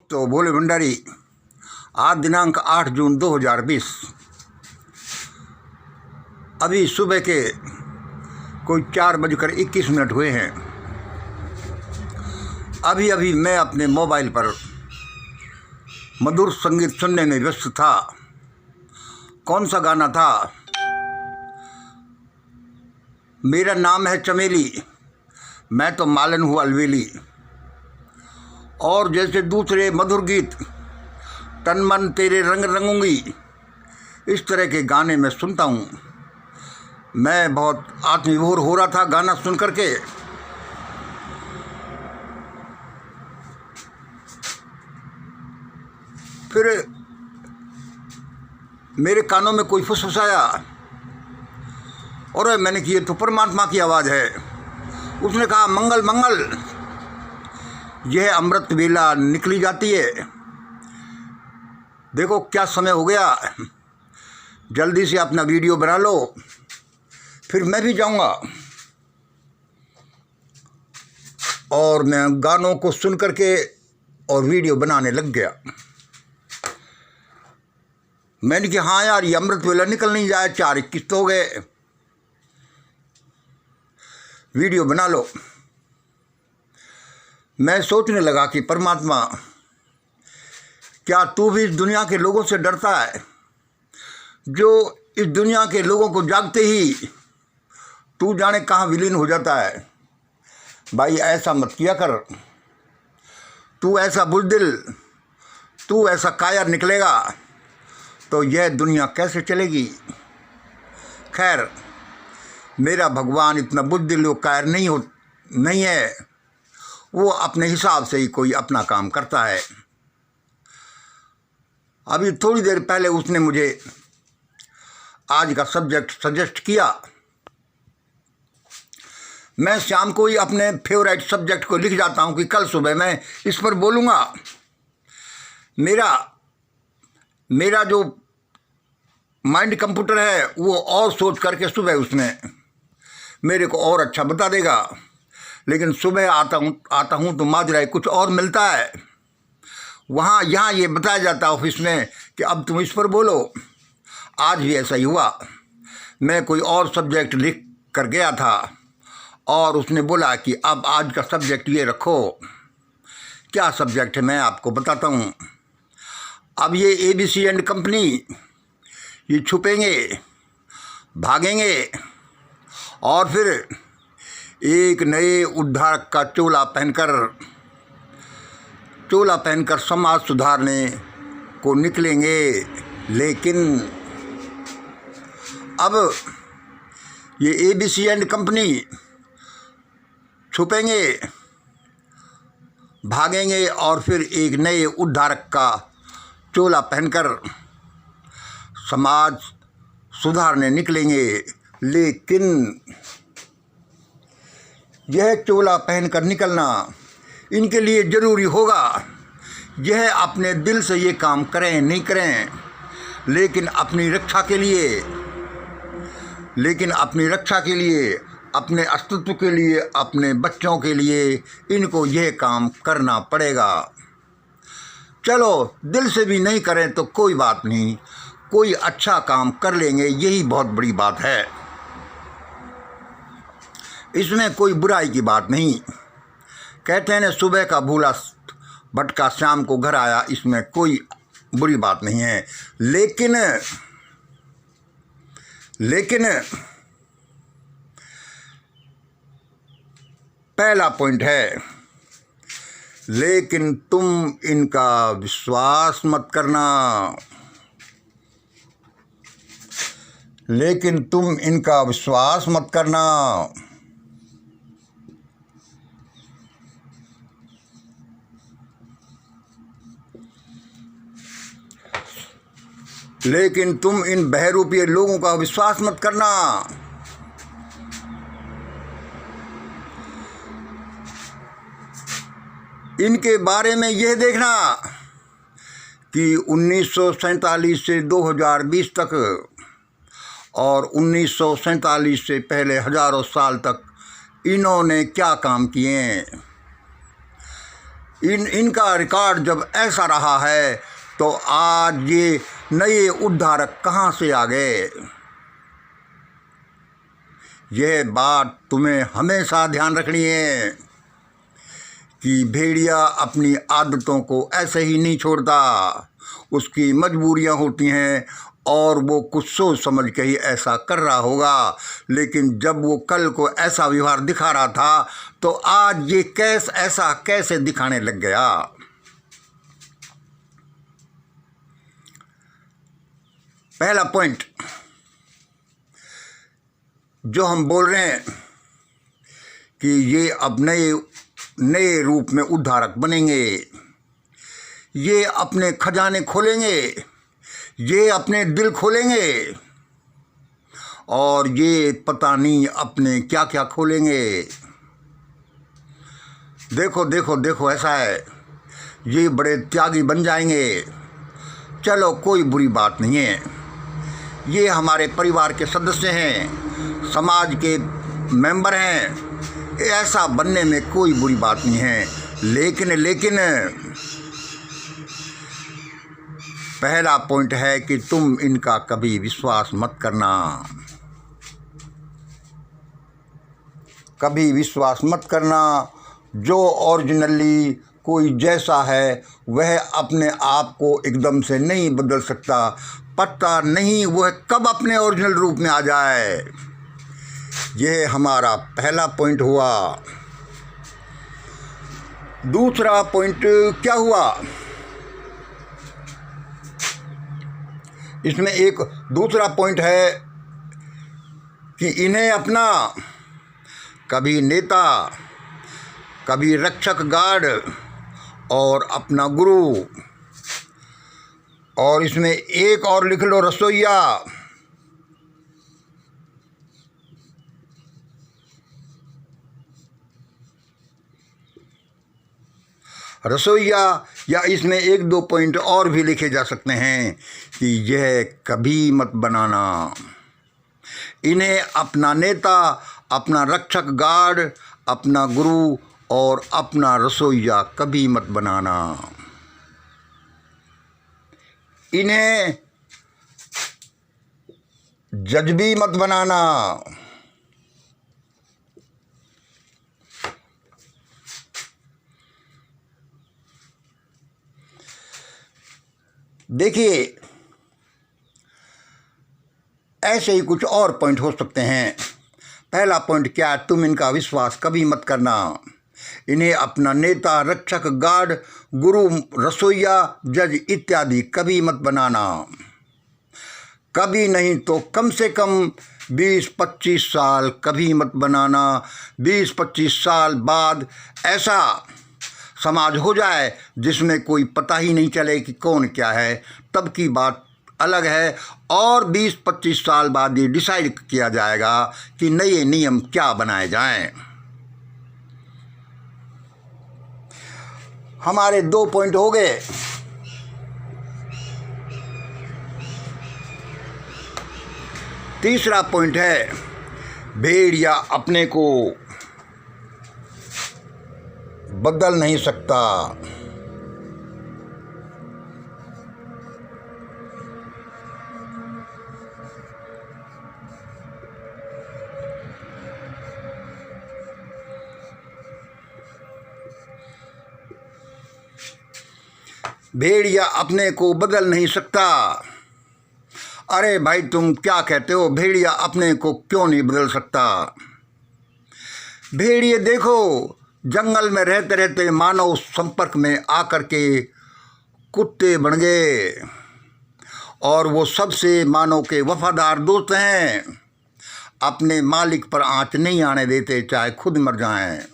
तो भोले भंडारी आज दिनांक 8 जून 2020 अभी सुबह के कोई 4:21 हुए हैं। अभी अभी मैं अपने मोबाइल पर मधुर संगीत सुनने में व्यस्त था। कौन सा गाना था? मेरा नाम है चमेली, मैं तो मालन हूँ अलवेली। और जैसे दूसरे मधुर गीत, तन मन तेरे रंग रंगूंगी, इस तरह के गाने मैं सुनता हूँ। मैं बहुत आत्मविभोर हो रहा था गाना सुन करके। फिर मेरे कानों में कोई फुसफुसाया और मैंने कि ये तो परमात्मा की आवाज़ है। उसने कहा, मंगल मंगल, यह अमृत वेला निकली जाती है। देखो क्या समय हो गया, जल्दी से अपना वीडियो बना लो, फिर मैं भी जाऊंगा। और मैं गानों को सुन करके और वीडियो बनाने लग गया। मैंने कहा हाँ यार, ये अमृत वेला निकल नहीं जाए, 4:21 तो हो गए, वीडियो बना लो। मैं सोचने लगा कि परमात्मा, क्या तू भी इस दुनिया के लोगों से डरता है, जो इस दुनिया के लोगों को जागते ही तू जाने कहाँ विलीन हो जाता है। भाई ऐसा मत किया कर, तू ऐसा बुज़दिल, तू ऐसा कायर निकलेगा तो यह दुनिया कैसे चलेगी। खैर, मेरा भगवान इतना बुज़दिल व कायर नहीं है, वो अपने हिसाब से ही कोई अपना काम करता है। अभी थोड़ी देर पहले उसने मुझे आज का सब्जेक्ट सजेस्ट किया। मैं शाम को ही अपने फेवरेट सब्जेक्ट को लिख जाता हूँ कि कल सुबह मैं इस पर बोलूँगा। मेरा जो माइंड कंप्यूटर है वो और सोच करके सुबह उसने मेरे को और अच्छा बता देगा। लेकिन सुबह आता हूँ तो माजरा कुछ और मिलता है। यहाँ ये बताया जाता है ऑफिस में कि अब तुम इस पर बोलो। आज भी ऐसा ही हुआ। मैं कोई और सब्जेक्ट लिख कर गया था और उसने बोला कि अब आज का सब्जेक्ट ये रखो। क्या सब्जेक्ट है मैं आपको बताता हूँ। अब ये ABC एंड कंपनी ये छुपेंगे, भागेंगे और फिर एक नए उद्धारक का चोला पहनकर समाज सुधारने को निकलेंगे। लेकिन अब ये ABC एंड कंपनी छुपेंगे, भागेंगे और फिर एक नए उद्धारक का चोला पहनकर समाज सुधारने निकलेंगे। लेकिन यह चोला पहनकर निकलना इनके लिए ज़रूरी होगा। यह अपने दिल से ये काम करें नहीं करें, लेकिन अपनी रक्षा के लिए, अपने अस्तित्व के लिए, अपने बच्चों के लिए इनको यह काम करना पड़ेगा। चलो दिल से भी नहीं करें तो कोई बात नहीं, कोई अच्छा काम कर लेंगे, यही बहुत बड़ी बात है। इसमें कोई बुराई की बात नहीं। कहते हैं ना, सुबह का भूला भटका शाम को घर आया, इसमें कोई बुरी बात नहीं है। लेकिन पहला पॉइंट है, लेकिन तुम इनका विश्वास मत करना। लेकिन तुम इनका विश्वास मत करना। लेकिन तुम इन बहरूपीय लोगों का विश्वास मत करना। इनके बारे में यह देखना कि 1947 से 2020 तक और 1947 से पहले हजारों साल तक इन्होंने क्या काम किए हैं। इनका रिकॉर्ड जब ऐसा रहा है तो आज ये नए उद्धारक कहाँ से आ गए? यह बात तुम्हें हमेशा ध्यान रखनी है कि भेड़िया अपनी आदतों को ऐसे ही नहीं छोड़ता। उसकी मजबूरियां होती हैं और वो कुछ सोच समझ के ही ऐसा कर रहा होगा, लेकिन जब वो कल को ऐसा व्यवहार दिखा रहा था तो आज ये ऐसा कैसे दिखाने लग गया? पहला पॉइंट जो हम बोल रहे हैं कि ये अब नए रूप में उद्धारक बनेंगे, ये अपने खजाने खोलेंगे, ये अपने दिल खोलेंगे और ये पता नहीं अपने क्या क्या खोलेंगे। देखो देखो देखो, ऐसा है, ये बड़े त्यागी बन जाएंगे। चलो कोई बुरी बात नहीं है, ये हमारे परिवार के सदस्य हैं, समाज के मेंबर हैं, ऐसा बनने में कोई बुरी बात नहीं है। लेकिन पहला पॉइंट है कि तुम इनका कभी विश्वास मत करना, कभी विश्वास मत करना। जो ओरिजिनली कोई जैसा है वह अपने आप को एकदम से नहीं बदल सकता। पता नहीं वह कब अपने ओरिजिनल रूप में आ जाए। यह हमारा पहला पॉइंट हुआ। दूसरा पॉइंट क्या हुआ? इसमें एक दूसरा पॉइंट है कि इन्हें अपना कभी नेता, कभी रक्षक गार्ड और अपना गुरु, और इसमें एक और लिख लो, रसोइया। रसोइया, या इसमें एक दो पॉइंट और भी लिखे जा सकते हैं कि यह कभी मत बनाना। इन्हें अपना नेता, अपना रक्षक गार्ड, अपना गुरु और अपना रसोइया कभी मत बनाना। इन्हें जज भी मत बनाना। देखिए, ऐसे ही कुछ और पॉइंट हो सकते हैं। पहला पॉइंट क्या है? तुम इनका विश्वास कभी मत करना। इन्हें अपना नेता, रक्षक गार्ड, गुरु, रसोइया, जज इत्यादि कभी मत बनाना। कभी नहीं तो कम से कम 20-25 साल कभी मत बनाना। 20-25 साल बाद ऐसा समाज हो जाए जिसमें कोई पता ही नहीं चले कि कौन क्या है, तब की बात अलग है। और 20-25 साल बाद ये डिसाइड किया जाएगा कि नए नियम क्या बनाए जाएं। हमारे 2 पॉइंट हो गए। तीसरा पॉइंट है, भेड़िया अपने को बदल नहीं सकता। भेड़िया अपने को बदल नहीं सकता। अरे भाई, तुम क्या कहते हो? भेड़िया अपने को क्यों नहीं बदल सकता? भेड़िए देखो, जंगल में रहते रहते मानव संपर्क में आकर के कुत्ते बन गए और वो सबसे मानव के वफादार दोस्त हैं। अपने मालिक पर आंच नहीं आने देते, चाहे खुद मर जाएं।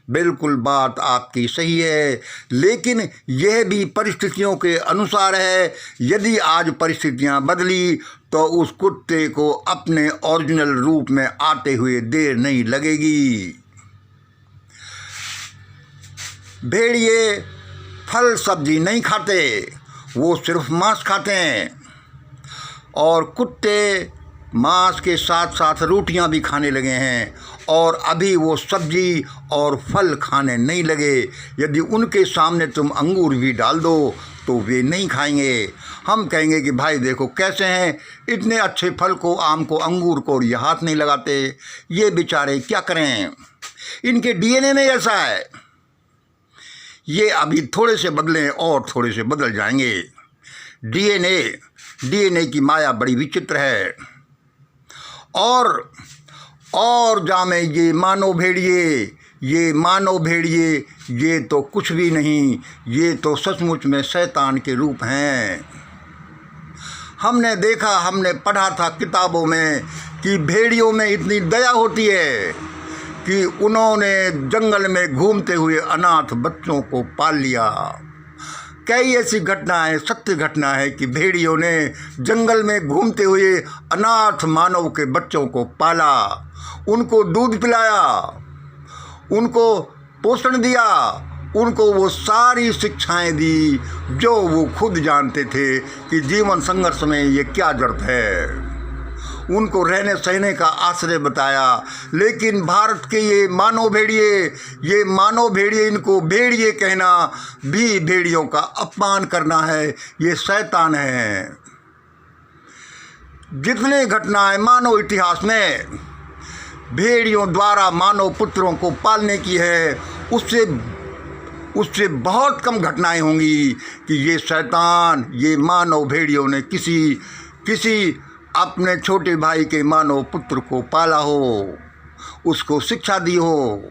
बिल्कुल बात आपकी सही है, लेकिन यह भी परिस्थितियों के अनुसार है। यदि आज परिस्थितियां बदली तो उस कुत्ते को अपने ओरिजिनल रूप में आते हुए देर नहीं लगेगी। भेड़िए फल सब्जी नहीं खाते, वो सिर्फ मांस खाते हैं। और कुत्ते मांस के साथ साथ रोटियां भी खाने लगे हैं और अभी वो सब्जी और फल खाने नहीं लगे। यदि उनके सामने तुम अंगूर भी डाल दो तो वे नहीं खाएंगे। हम कहेंगे कि भाई देखो कैसे हैं, इतने अच्छे फल को, आम को, अंगूर को, और ये हाथ नहीं लगाते। ये बेचारे क्या करें, इनके डीएनए में ऐसा है। ये अभी थोड़े से बदलें और थोड़े से बदल जाएंगे। डीएनए की माया बड़ी विचित्र है। और जामे ये मानव भेड़िए ये तो कुछ भी नहीं, ये तो सचमुच में शैतान के रूप हैं। हमने देखा, हमने पढ़ा था किताबों में कि भेड़ियों में इतनी दया होती है कि उन्होंने जंगल में घूमते हुए अनाथ बच्चों को पाल लिया। कई ऐसी घटनाएं, सत्य घटना है कि भेड़ियों ने जंगल में घूमते हुए अनाथ मानव के बच्चों को पाला, उनको दूध पिलाया, उनको पोषण दिया, उनको वो सारी शिक्षाएं दी जो वो खुद जानते थे कि जीवन संघर्ष में ये क्या जरूरत है। उनको रहने सहने का आश्रय बताया। लेकिन भारत के ये मानव भेड़िए, इनको भेड़िए कहना भी भेड़ियों का अपमान करना है। ये शैतान है। जितने घटनाएं मानव इतिहास में भेड़ियों द्वारा मानव पुत्रों को पालने की है, उससे बहुत कम घटनाएं होंगी कि ये शैतान, ये मानव भेड़ियों ने किसी अपने छोटे भाई के मानव पुत्र को पाला हो, उसको शिक्षा दी हो,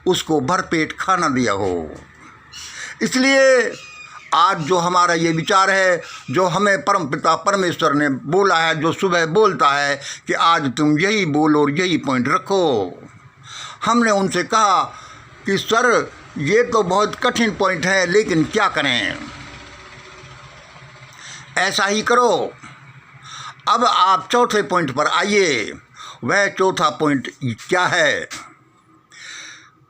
उसको भरपेट खाना दिया हो। इसलिए आज जो हमारा ये विचार है, जो हमें परमपिता परमेश्वर ने बोला है, जो सुबह बोलता है कि आज तुम यही बोलो और यही पॉइंट रखो, हमने उनसे कहा कि सर ये तो बहुत कठिन पॉइंट है, लेकिन क्या करें, ऐसा ही करो। अब आप चौथे पॉइंट पर आइए। वह चौथा पॉइंट क्या है?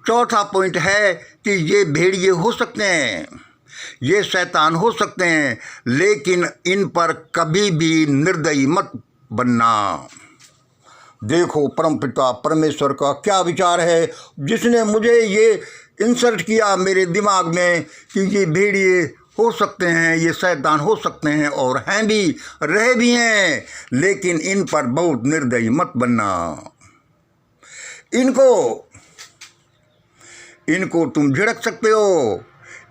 चौथा पॉइंट है कि ये भेड़िए हो सकते हैं, ये शैतान हो सकते हैं, लेकिन इन पर कभी भी निर्दयी मत बनना। देखो परमपिता परमेश्वर का क्या विचार है, जिसने मुझे ये इंसर्ट किया मेरे दिमाग में कि ये भेड़िए हो सकते हैं, ये शैतान हो सकते हैं और हैं भी, रहे भी हैं, लेकिन इन पर बहुत निर्दयी मत बनना। इनको तुम झिड़क सकते हो,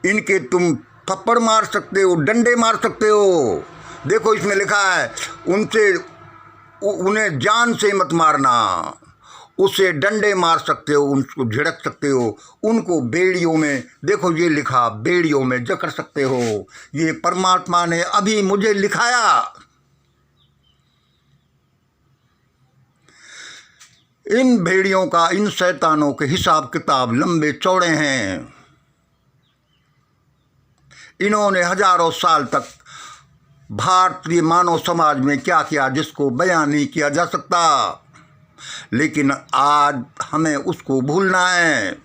इनके तुम थप्पड़ मार सकते हो, डंडे मार सकते हो। देखो इसमें लिखा है उन्हें जान से मत मारना, उसे डंडे मार सकते हो, उनको झिड़क सकते हो, उनको बेड़ियों में, देखो ये लिखा, बेड़ियों में जकड़ सकते हो। ये परमात्मा ने अभी मुझे लिखाया। इन भेड़ियों का, इन शैतानों के हिसाब किताब लंबे चौड़े हैं। इन्होंने हजारों साल तक भारतीय मानव समाज में क्या किया जिसको बयान नहीं किया जा सकता, लेकिन आज हमें उसको भूलना है।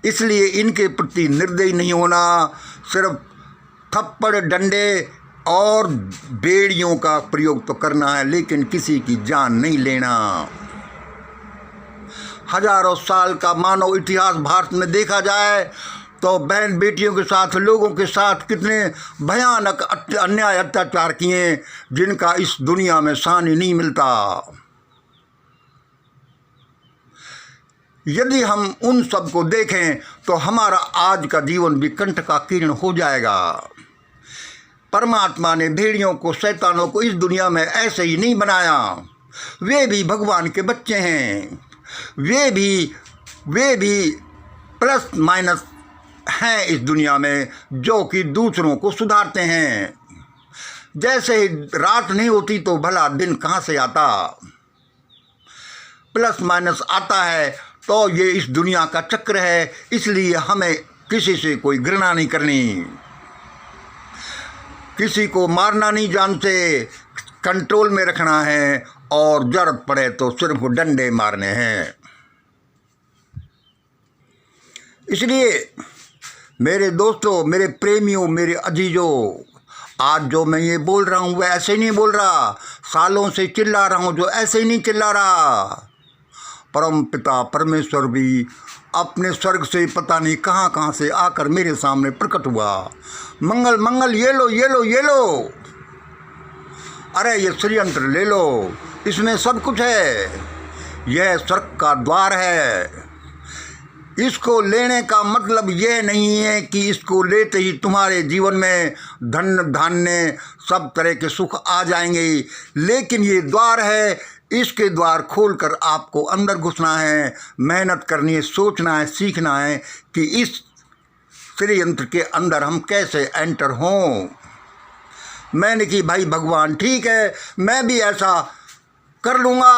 इसलिए इनके प्रति निर्दयी नहीं होना, सिर्फ थप्पड़, डंडे और बेड़ियों का प्रयोग तो करना है, लेकिन किसी की जान नहीं लेना। हजारों साल का मानव इतिहास भारत में देखा जाए तो बहन बेटियों के साथ, लोगों के साथ कितने भयानक अन्याय अत्याचार किए जिनका इस दुनिया में शान ही नहीं मिलता। यदि हम उन सब को देखें तो हमारा आज का जीवन भी कंठ का किरण हो जाएगा। परमात्मा ने भेड़ियों को, शैतानों को इस दुनिया में ऐसे ही नहीं बनाया। वे भी भगवान के बच्चे हैं, वे भी प्लस माइनस हैं इस दुनिया में, जो कि दूसरों को सुधारते हैं। जैसे ही रात नहीं होती तो भला दिन कहाँ से आता, प्लस माइनस आता है। तो ये इस दुनिया का चक्र है, इसलिए हमें किसी से कोई घृणा नहीं करनी, किसी को मारना नहीं जानते, कंट्रोल में रखना है और जरूरत पड़े तो सिर्फ डंडे मारने हैं। इसलिए मेरे दोस्तों, मेरे प्रेमियों, मेरे अजीजों, आज जो मैं ये बोल रहा हूँ वह ऐसे नहीं बोल रहा, सालों से चिल्ला रहा हूँ जो ऐसे ही नहीं चिल्ला रहा। परम पिता परमेश्वर भी अपने स्वर्ग से पता नहीं कहाँ कहाँ से आकर मेरे सामने प्रकट हुआ। मंगल मंगल, ये लो ये लो ये लो, अरे ये श्रीयंत्र ले लो, इसमें सब कुछ है, यह स्वर्ग का द्वार है। इसको लेने का मतलब यह नहीं है कि इसको लेते ही तुम्हारे जीवन में धन धान्य सब तरह के सुख आ जाएंगे, लेकिन ये द्वार है, इसके द्वार खोलकर आपको अंदर घुसना है, मेहनत करनी है, सोचना है, सीखना है कि इस श्रीयंत्र के अंदर हम कैसे एंटर हों। मैंने कि भाई भगवान ठीक है, मैं भी ऐसा कर लूँगा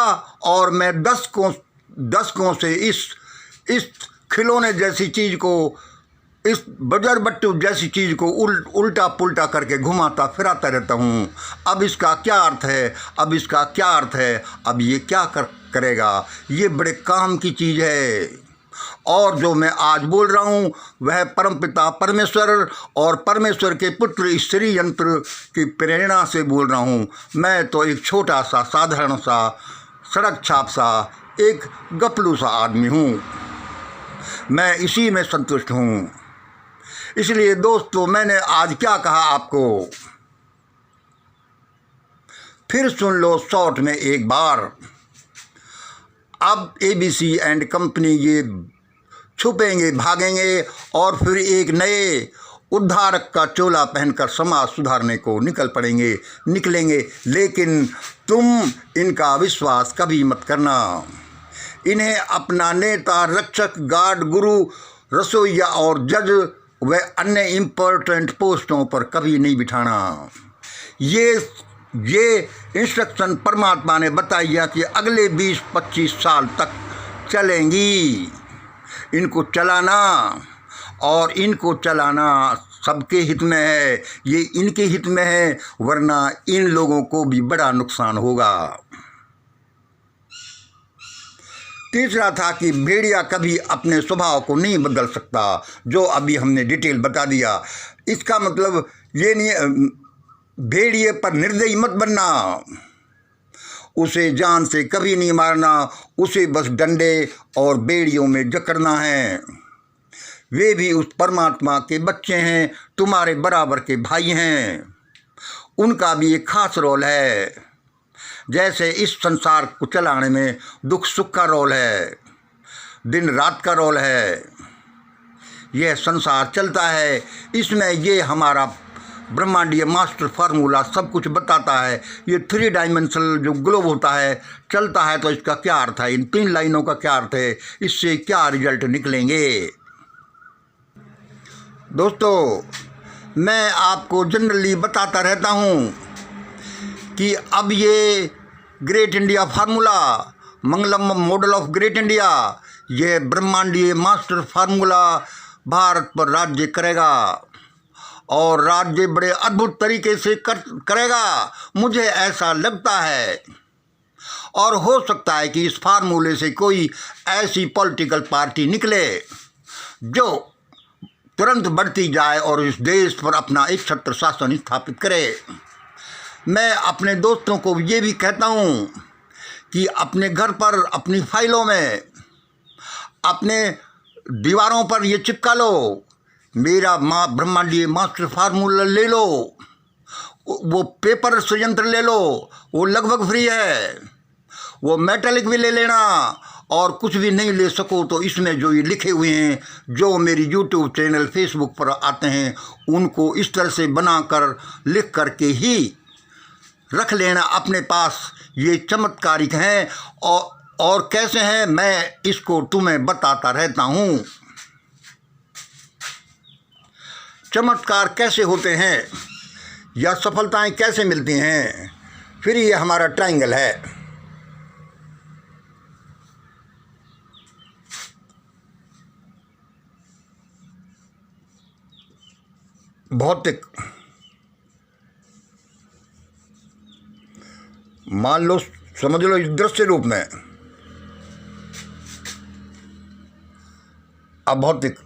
और मैं दशकों से इस खिलौने जैसी चीज़ को, इस बजर बट्टू जैसी चीज़ को उल्टा पुल्टा करके घुमाता फिराता रहता हूँ। अब इसका क्या अर्थ है, अब इसका क्या अर्थ है, अब ये क्या करेगा, ये बड़े काम की चीज़ है। और जो मैं आज बोल रहा हूँ वह परमपिता परमेश्वर और परमेश्वर के पुत्र इस श्रीयंत्र की प्रेरणा से बोल रहा हूँ। मैं तो एक छोटा सा साधारण सा सड़क छाप सा एक गपलू सा आदमी हूँ, मैं इसी में संतुष्ट हूँ। इसलिए दोस्तों मैंने आज क्या कहा आपको फिर सुन लो शॉर्ट में एक बार। अब ABC एंड कंपनी ये छुपेंगे भागेंगे और फिर एक नए उद्धारक का चोला पहनकर समाज सुधारने को निकलेंगे, लेकिन तुम इनका विश्वास कभी मत करना। इन्हें अपना नेता, रक्षक, गार्ड, गुरु, रसोइया और जज व अन्य इम्पोर्टेंट पोस्टों पर कभी नहीं बिठाना। ये इंस्ट्रक्शन परमात्मा ने बताया कि अगले 20-25 साल तक चलेंगी। इनको चलाना और इनको चलाना सबके हित में है, ये इनके हित में है, वरना इन लोगों को भी बड़ा नुकसान होगा। तीसरा था कि भेड़िया कभी अपने स्वभाव को नहीं बदल सकता, जो अभी हमने डिटेल बता दिया। इसका मतलब ये नहीं, भेड़िए पर निर्दयी मत बनना, उसे जान से कभी नहीं मारना, उसे बस डंडे और बेड़ियों में जकड़ना है। वे भी उस परमात्मा के बच्चे हैं, तुम्हारे बराबर के भाई हैं, उनका भी एक खास रोल है। जैसे इस संसार को चलाने में दुख सुख का रोल है, दिन रात का रोल है, यह संसार चलता है, इसमें ये हमारा ब्रह्मांडीय मास्टर फार्मूला सब कुछ बताता है। ये 3 डायमेंशनल जो ग्लोब होता है चलता है, तो इसका क्या अर्थ है, इन 3 लाइनों का क्या अर्थ है, इससे क्या रिजल्ट निकलेंगे। दोस्तों मैं आपको जनरली बताता रहता हूँ कि अब ये great India formula, Mangalam model of great India, ये ब्रह्मांडीय मास्टर फार्मूला भारत पर राज्य करेगा और राज्य बड़े अद्भुत तरीके से करेगा, मुझे ऐसा लगता है। और हो सकता है कि इस फार्मूले से कोई ऐसी पॉलिटिकल पार्टी निकले जो तुरंत बढ़ती जाए और इस देश पर अपना एक छत्र शासन स्थापित करे। मैं अपने दोस्तों को ये भी कहता हूँ कि अपने घर पर, अपनी फाइलों में, अपने दीवारों पर ये चिपका लो, मेरा ब्रह्मांडीय मास्टर फार्मूला ले लो, वो पेपर संयंत्र ले लो, वो लगभग फ्री है, वो मेटालिक भी ले लेना, और कुछ भी नहीं ले सको तो इसमें जो ये लिखे हुए हैं, जो मेरी यूट्यूब चैनल फेसबुक पर आते हैं, उनको इस तरह से बनाकर लिख करके ही रख लेना अपने पास। ये चमत्कारिक हैं और कैसे हैं मैं इसको तुम्हें बताता रहता हूँ। चमत्कार कैसे होते हैं या सफलताएं कैसे मिलती हैं। फिर ये हमारा ट्रायंगल है, भौतिक, मान लो, समझ लो इस दृश्य रूप में, अभौतिक,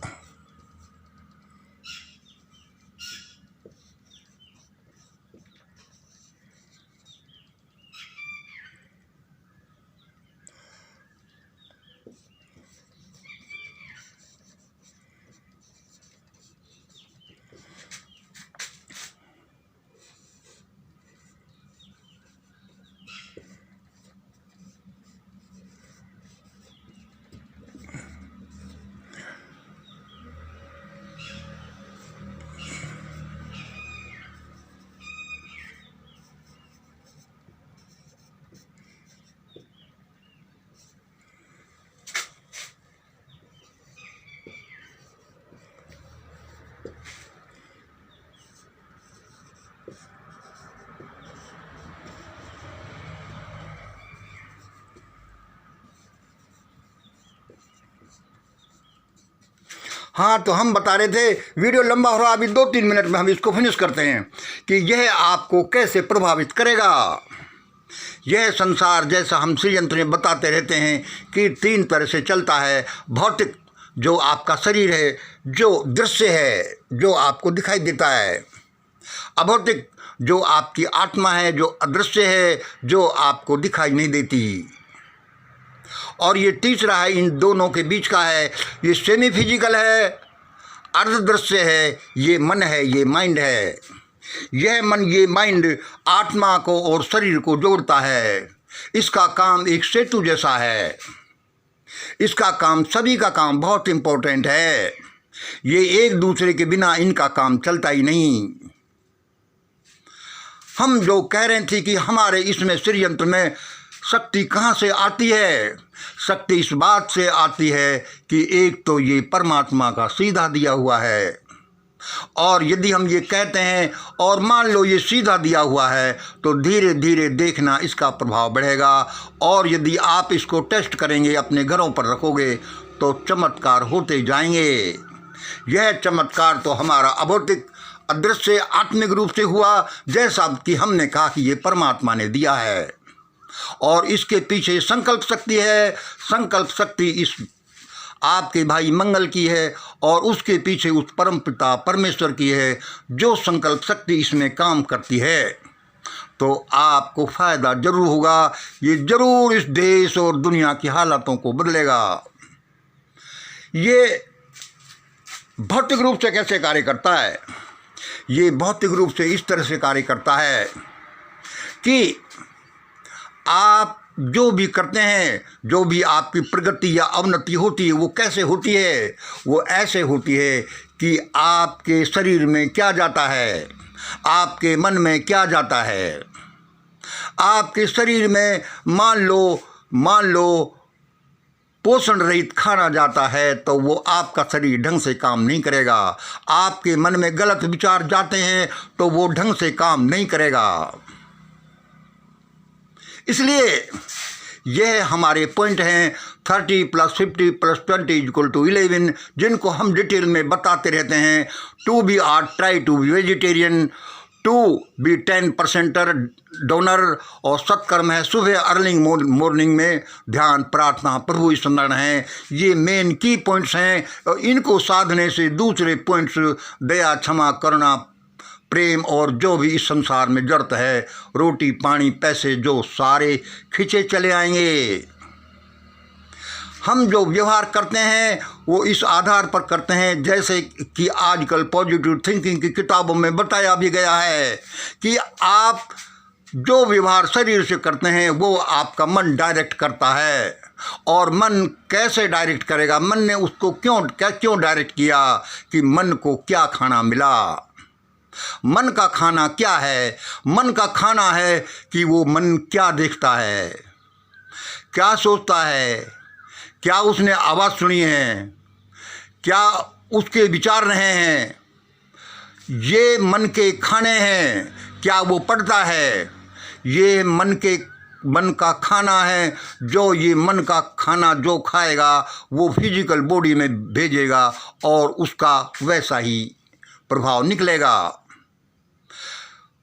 हाँ, तो हम बता रहे थे, वीडियो लंबा हो रहा, अभी 2-3 मिनट में हम इसको फिनिश करते हैं कि यह आपको कैसे प्रभावित करेगा। यह संसार, जैसा हम श्री यंत्र में बताते रहते हैं कि 3 तरह से चलता है। भौतिक, जो आपका शरीर है, जो दृश्य है, जो आपको दिखाई देता है। अभौतिक, जो आपकी आत्मा है, जो अदृश्य है, जो आपको दिखाई नहीं देती। और ये तीसरा है, इन दोनों के बीच का है, ये सेमी फिजिकल है, अर्धदृश्य है, ये मन है, ये माइंड है। यह मन, ये माइंड आत्मा को और शरीर को जोड़ता है। इसका काम एक सेतु जैसा है। इसका काम, सभी का काम बहुत इम्पोर्टेंट है। ये एक दूसरे के बिना इनका काम चलता ही नहीं। हम जो कह रहे थे कि हमारे इसमें श्री यंत्र में शक्ति कहाँ से आती है, शक्ति इस बात से आती है कि एक तो ये परमात्मा का सीधा दिया हुआ है। और यदि हम ये कहते हैं और मान लो ये सीधा दिया हुआ है, तो धीरे धीरे देखना इसका प्रभाव बढ़ेगा। और यदि आप इसको टेस्ट करेंगे, अपने घरों पर रखोगे, तो चमत्कार होते जाएंगे। यह चमत्कार तो हमारा अभौतिक, अदृश्य, आत्मिक रूप से हुआ, जैसा कि हमने कहा कि ये परमात्मा ने दिया है। और इसके पीछे संकल्प शक्ति है। संकल्प शक्ति इस आपके भाई मंगल की है, और उसके पीछे उस परम पिता परमेश्वर की है, जो संकल्प शक्ति इसमें काम करती है। तो आपको फ़ायदा जरूर होगा। ये जरूर इस देश और दुनिया की हालातों को बदलेगा। ये भौतिक रूप से कैसे कार्य करता है? ये भौतिक रूप से इस तरह से कार्य करता है कि आप जो भी करते हैं, जो भी आपकी प्रगति या अवनति होती है, वो कैसे होती है? वो ऐसे होती है कि आपके शरीर में क्या जाता है, आपके मन में क्या जाता है। आपके शरीर में मान लो पोषण रहित खाना जाता है, तो वो आपका शरीर ढंग से काम नहीं करेगा। आपके मन में गलत विचार जाते हैं, तो वो ढंग से काम नहीं करेगा। इसलिए यह हमारे पॉइंट हैं 30 + 50 + 20 = 11, जिनको हम डिटेल में बताते रहते हैं। To be are, try to be vegetarian, to be 10% donor, और सत्कर्म है सुबह अर्लिंग मॉर्निंग में ध्यान, प्रार्थना, प्रभु स्मरण है। ये मेन की पॉइंट्स हैं। इनको साधने से दूसरे पॉइंट्स, दया, क्षमा, करुणा, प्रेम और जो भी इस संसार में जरूरत है, रोटी, पानी, पैसे, जो सारे खींचे चले आएंगे। हम जो व्यवहार करते हैं वो इस आधार पर करते हैं, जैसे कि आजकल पॉजिटिव थिंकिंग की किताबों में बताया भी गया है कि आप जो व्यवहार शरीर से करते हैं वो आपका मन डायरेक्ट करता है। और मन कैसे डायरेक्ट करेगा? मन ने उसको क्यों डायरेक्ट किया? कि मन को क्या खाना मिला। मन का खाना क्या है? मन का खाना है कि वो मन क्या देखता है, क्या सोचता है, क्या उसने आवाज़ सुनी है, क्या उसके विचार रहे हैं, ये मन के खाने हैं। क्या वो पढ़ता है? ये मन का खाना है। जो ये मन का खाना जो खाएगा वो फिजिकल बॉडी में भेजेगा और उसका वैसा ही प्रभाव निकलेगा।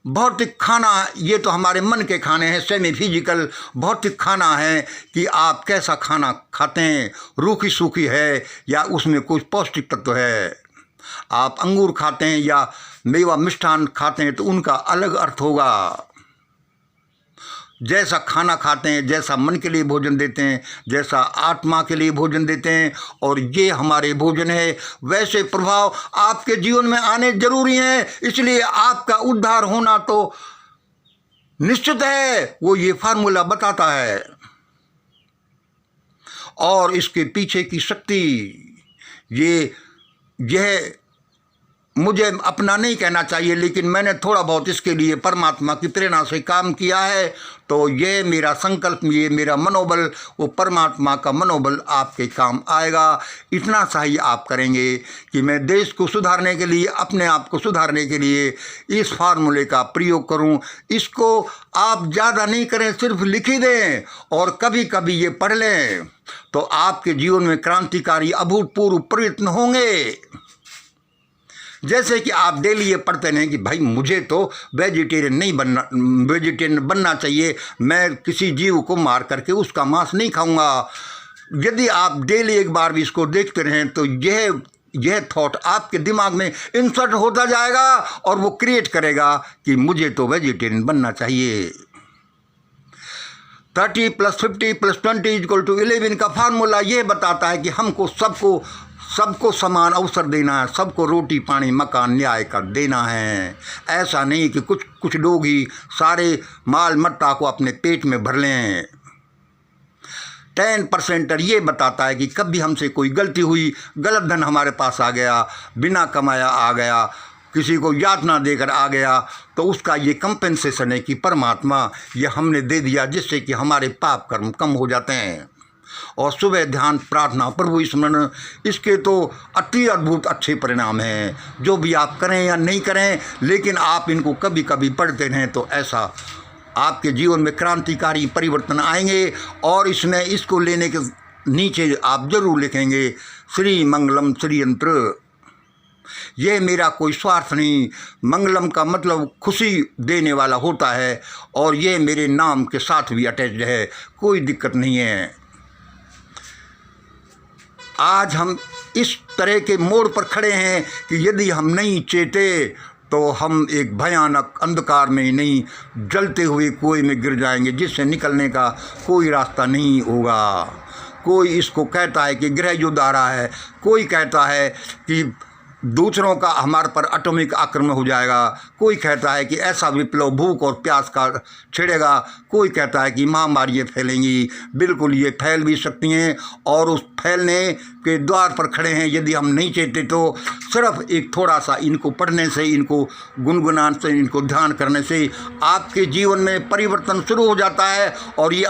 भौतिक खाना, ये तो हमारे मन के खाने हैं, सेमी फिजिकल भौतिक खाना है कि आप कैसा खाना खाते हैं, रूखी सूखी है या उसमें कुछ पौष्टिक तत्व है। आप अंगूर खाते हैं या मेवा मिष्ठान खाते हैं तो उनका अलग अर्थ होगा। जैसा खाना खाते हैं, जैसा मन के लिए भोजन देते हैं, जैसा आत्मा के लिए भोजन देते हैं, और ये हमारे भोजन है, वैसे प्रभाव आपके जीवन में आने जरूरी हैं। इसलिए आपका उद्धार होना तो निश्चित है, वो ये फार्मूला बताता है। और इसके पीछे की शक्ति, यह मुझे अपना नहीं कहना चाहिए, लेकिन मैंने थोड़ा बहुत इसके लिए परमात्मा की प्रेरणा से काम किया है। तो ये मेरा संकल्प, ये मेरा मनोबल, वो परमात्मा का मनोबल आपके काम आएगा। इतना सा ही आप करेंगे कि मैं देश को सुधारने के लिए, अपने आप को सुधारने के लिए इस फार्मूले का प्रयोग करूं। इसको आप ज़्यादा नहीं करें, सिर्फ लिख ही दें और कभी कभी ये पढ़ लें, तो आपके जीवन में क्रांतिकारी अभूतपूर्व परिवर्तन होंगे। जैसे कि आप डेली ये पढ़ते हैं कि भाई मुझे तो वेजिटेरियन बनना चाहिए, मैं किसी जीव को मार करके उसका मांस नहीं खाऊंगा। यदि आप डेली एक बार भी इसको देखते रहें तो यह थॉट आपके दिमाग में इंसर्ट होता जाएगा और वो क्रिएट करेगा कि मुझे तो वेजिटेरियन बनना चाहिए। 30 + 50 + 20 = 11 का फार्मूला ये बताता है कि हमको सबको समान अवसर देना है, सबको रोटी पानी मकान न्याय कर देना है। ऐसा नहीं कि कुछ लोग ही सारे माल मत्ता को अपने पेट में भर लें। 10% ये बताता है कि कभी हमसे कोई गलती हुई, गलत धन हमारे पास आ गया, बिना कमाया आ गया, किसी को यातना देकर आ गया, तो उसका ये कंपेंसेशन है कि परमात्मा ये हमने दे दिया, जिससे कि हमारे पाप कर्म कम हो जाते हैं। और सुबह ध्यान, प्रार्थना, प्रभु स्मरण, इसके तो अति अद्भुत अच्छे परिणाम हैं। जो भी आप करें या नहीं करें, लेकिन आप इनको कभी कभी पढ़ते रहें तो ऐसा आपके जीवन में क्रांतिकारी परिवर्तन आएंगे। और इसको लेने के नीचे आप जरूर लिखेंगे श्री मंगलम श्री यंत्र। ये मेरा कोई स्वार्थ नहीं, मंगलम का मतलब खुशी देने वाला होता है, और ये मेरे नाम के साथ भी अटैच्ड है, कोई दिक्कत नहीं है। आज हम इस तरह के मोड़ पर खड़े हैं कि यदि हम नहीं चेते तो हम एक भयानक अंधकार में नहीं, जलते हुए कुएं में गिर जाएंगे, जिससे निकलने का कोई रास्ता नहीं होगा। कोई इसको कहता है कि गृह युद्ध आ रहा है, कोई कहता है कि दूसरों का हमारे पर एटॉमिक आक्रमण हो जाएगा, कोई कहता है कि ऐसा विप्लव भूख और प्यास का छिड़ेगा, कोई कहता है कि महामारियाँ फैलेंगी। बिल्कुल ये फैल भी सकती हैं और उस फैलने के द्वार पर खड़े हैं। यदि हम नहीं चाहते तो सिर्फ एक थोड़ा सा इनको पढ़ने से, इनको गुनगुनाने से, इनको ध्यान करने से आपके जीवन में परिवर्तन शुरू हो जाता है। और ये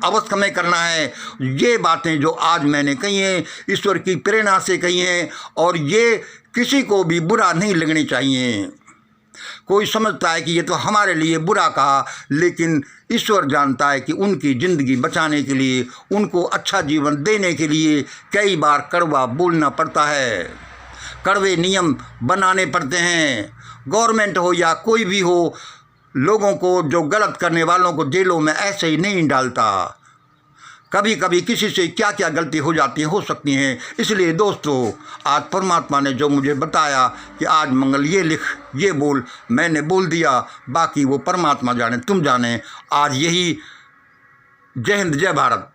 अवश्य में करना है। ये बातें जो आज मैंने कही हैं, ईश्वर की प्रेरणा से कही हैं, और ये किसी को भी बुरा नहीं लगनी चाहिए। कोई समझता है कि ये तो हमारे लिए बुरा कहा, लेकिन ईश्वर जानता है कि उनकी ज़िंदगी बचाने के लिए, उनको अच्छा जीवन देने के लिए कई बार कड़वा बोलना पड़ता है, कड़वे नियम बनाने पड़ते हैं। गवर्नमेंट हो या कोई भी हो, लोगों को, जो गलत करने वालों को जेलों में ऐसे ही नहीं डालता। कभी कभी किसी से क्या क्या गलती हो सकती हैं। इसलिए दोस्तों, आज परमात्मा ने जो मुझे बताया कि आज मंगल ये लिख, ये बोल, मैंने बोल दिया, बाकी वो परमात्मा जाने, तुम जाने। आज यही। जय हिंद, जय भारत।